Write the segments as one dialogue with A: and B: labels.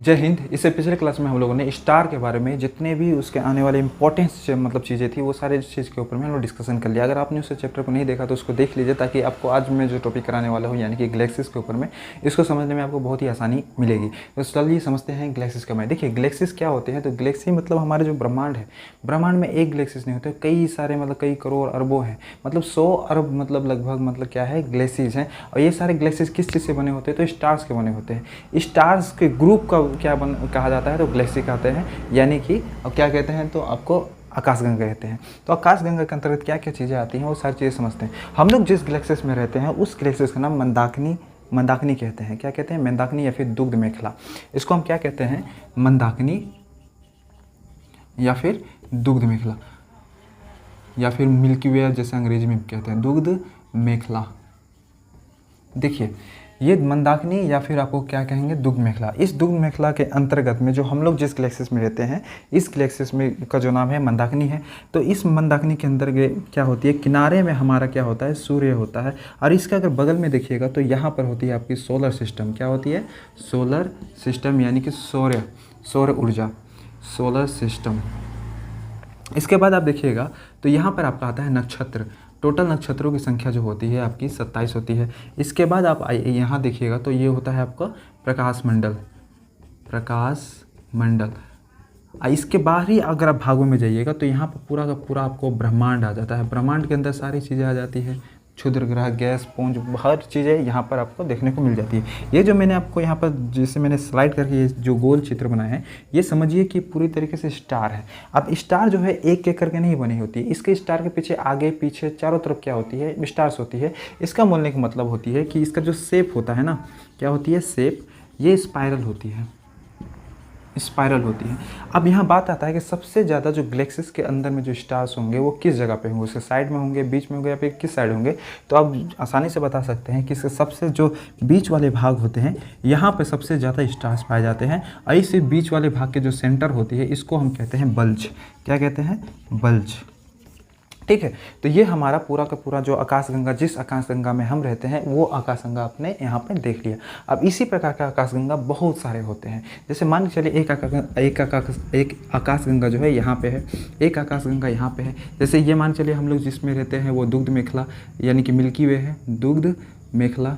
A: जय हिंद। इससे पिछले क्लास में हम लोगों ने स्टार के बारे में जितने भी उसके आने वाले इंपॉर्टेंस मतलब चीज़ें थी वो सारे चीज़ के ऊपर में हम लोग डिस्कशन कर लिया। अगर आपने उस चैप्टर को नहीं देखा तो उसको देख लीजिए, ताकि आपको आज मैं जो टॉपिक कराने वाला हूँ यानी कि गैलेक्सीज के ऊपर में, इसको समझने में आपको बहुत ही आसानी मिलेगी। तो चलिए समझते हैं गैलेक्सीज का। मैं देखिए गैलेक्सीज क्या होते हैं। तो गैलेक्सी मतलब हमारे जो ब्रह्मांड है, ब्रह्मांड में एक गैलेक्सीज नहीं होते, कई सारे मतलब कई करोड़ अरबों हैं, मतलब 100 अरब मतलब लगभग मतलब क्या है गैलेक्सीज हैं। और ये सारे गैलेक्सीज किस चीज़ से बने होते हैं? तो स्टार्स के बने होते हैं। स्टार्स के ग्रुप का क्या कहा जाता है? तो गैलेक्सी कहते हैं, यानी कि अब क्या कहते हैं तो आपको आकाशगंगा कहते हैं। तो आकाशगंगा के अंतर्गत क्या क्या चीज़ें आती हैं वो सारी चीज़ें समझते हैं। हम लोग जिस गैलेक्सीज में रहते हैं उस गैलेक्सीज का नाम मंदाकिनी कहते हैं। क्या कहते हैं? मंदाकिनी या फिर दुग्ध मेखला। इसको हम क्या कहते हैं? मंदाकिनी या फिर दुग्ध मेखला या फिर मिल्की वे जैसे अंग्रेजी में कहते हैं, दुग्ध मेखला। देखिए ये मंदाकिनी या फिर आपको क्या कहेंगे? दुग्ध मेखला। इस दुग्ध मेखला के अंतर्गत में जो हम लोग जिस गैलेक्सीज में रहते हैं, इस गैलेक्सीज में का जो नाम है मंदाकिनी है। तो इस मंदाकिनी के अंदर क्या होती है? किनारे में हमारा क्या होता है? सूर्य होता है। और इसका अगर बगल में देखिएगा तो यहाँ पर होती है आपकी सोलर सिस्टम। क्या होती है? सोलर सिस्टम, यानी कि सौर ऊर्जा, सोलर सिस्टम। इसके बाद आप देखिएगा तो यहाँ पर आपका आता है नक्षत्र। टोटल नक्षत्रों की संख्या जो होती है आपकी 27 होती है। इसके बाद आप यहाँ देखिएगा तो ये होता है आपका प्रकाश मंडल। इसके बाहरी अगर आप भागों में जाइएगा तो यहाँ पर पूरा का पूरा आपको ब्रह्मांड आ जाता है। ब्रह्मांड के अंदर सारी चीज़ें आ जाती है, क्षुद्र ग्रह, गैस पुंज, हर चीज़ें यहाँ पर आपको देखने को मिल जाती है। ये जो मैंने आपको यहाँ पर जैसे मैंने स्लाइड करके ये जो गोल चित्र बनाया है, ये समझिए कि पूरी तरीके से स्टार है। अब स्टार जो है एक एक करके नहीं बनी होती है। इसके स्टार के पीछे आगे पीछे चारों तरफ क्या होती है? स्टार्स होती है। इसका बोलने का मतलब होती है कि इसका जो शेप होता है ना, क्या होती है? शेप ये स्पाइरल होती है। अब यहाँ बात आता है कि सबसे ज़्यादा जो गैलेक्सीज के अंदर में जो स्टार्स होंगे वो किस जगह पे होंगे? उसके साइड में होंगे, बीच में होंगे, या फिर किस साइड होंगे? तो आप आसानी से बता सकते हैं कि इसके सबसे जो बीच वाले भाग होते हैं यहाँ पे सबसे ज़्यादा स्टार्स पाए जाते हैं। और इस बीच वाले भाग के जो सेंटर होती है इसको हम कहते हैं बल्ज। क्या कहते हैं? बल्ज। ठीक है। तो ये हमारा पूरा का पूरा जो आकाशगंगा, जिस आकाशगंगा में हम रहते हैं वो आकाशगंगा आपने यहाँ पर देख लिया। अब इसी प्रकार का आकाशगंगा बहुत सारे होते हैं। जैसे मान के चलिए एक आकाशगंगा जो है यहाँ पे है, एक आकाशगंगा यहाँ पे है। जैसे ये मान चलिए हम लोग जिसमें रहते हैं वो दुग्ध मेखला यानी कि मिल्की वे है, दुग्ध मेखला।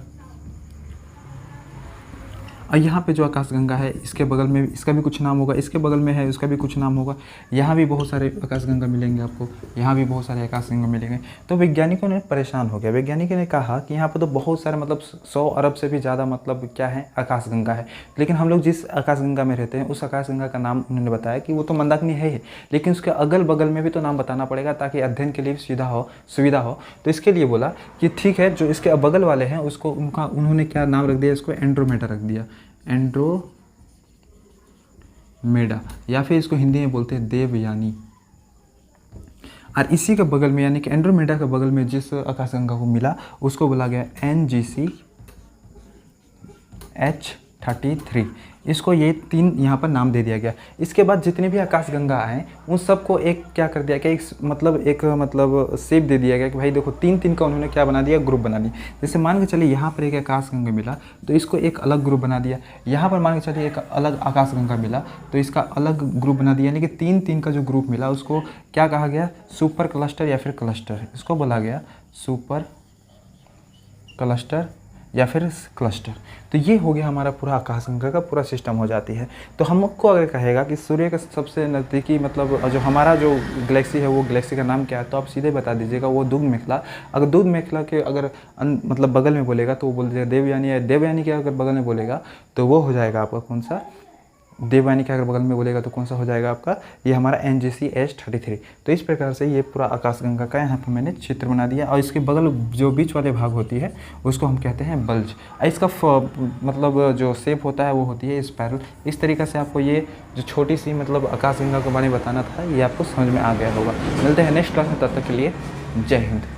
A: और यहाँ पे जो आकाशगंगा है इसके बगल में इसका भी कुछ नाम होगा, इसके बगल में है उसका भी कुछ नाम होगा। यहाँ भी बहुत सारे आकाशगंगा मिलेंगे आपको, यहाँ भी बहुत सारे आकाशगंगा मिलेंगे। तो वैज्ञानिकों ने परेशान हो गया। वैज्ञानिकों ने कहा कि यहाँ पर तो बहुत सारे मतलब 100 अरब से भी ज़्यादा मतलब क्या है? आकाशगंगा है। लेकिन हम लोग जिस आकाशगंगा में रहते हैं उस आकाशगंगा का नाम उन्होंने बताया कि वो तो मंदाकिनी है ही, लेकिन उसके अगल बगल में भी तो नाम बताना पड़ेगा ताकि अध्ययन के लिए सुविधा हो। तो इसके लिए बोला कि ठीक है, जो इसके बगल वाले हैं उसको उन्होंने क्या नाम रख दिया? इसको एंड्रोमेडा रख दिया, एंड्रोमेडा, या फिर इसको हिंदी में बोलते हैं देवयानी। और इसी के बगल में यानी कि एंड्रोमेडा के बगल में जिस आकाशगंगा को मिला उसको बोला गया NGC H33। इसको ये 3 यहाँ पर नाम दे दिया गया। इसके बाद जितने भी आकाशगंगा आए उन सबको एक क्या कर दिया? क्या एक मतलब शेप दे दिया गया कि भाई देखो 3-3 का उन्होंने क्या बना दिया? ग्रुप बना दिया। जैसे मान के चलिए यहाँ पर एक आकाशगंगा मिला तो इसको एक अलग ग्रुप बना दिया। यहाँ पर मान के चलिए एक अलग आकाशगंगा मिला तो इसका अलग ग्रुप बना दिया। यानी कि 3-3 का जो ग्रुप मिला उसको क्या कहा गया? सुपर क्लस्टर या फिर क्लस्टर। इसको बोला गया सुपर क्लस्टर या फिर क्लस्टर। तो ये हो गया हमारा पूरा आकाशगंगा का पूरा सिस्टम हो जाती है। तो हमको अगर कहेगा कि सूर्य का सबसे नज़दीकी मतलब जो हमारा जो गैलेक्सी है वो गैलेक्सी का नाम क्या है, तो आप सीधे बता दीजिएगा वो दुग्ध मेखला। अगर दुग्ध मेखला के अगर मतलब बगल में बोलेगा तो वो बोल दीजिएगा देवयानी, या देवयानी के अगर बगल में बोलेगा तो वो हो जाएगा आपका कौन सा? देवयानी के अगर बगल में बोलेगा तो कौन सा हो जाएगा आपका? ये हमारा NGC H33। तो इस प्रकार से ये पूरा आकाशगंगा का यहाँ पर मैंने चित्र बना दिया। और इसके बगल जो बीच वाले भाग होती है उसको हम कहते हैं बल्ज। इसका मतलब जो शेप होता है वो होती है स्पाइरल। इस तरीक़े से आपको ये जो छोटी सी मतलब आकाशगंगा के बारे में बताना था ये आपको समझ में आ गया होगा। मिलते हैं नेक्स्ट क्लास में, तब तक के लिए जय हिंद।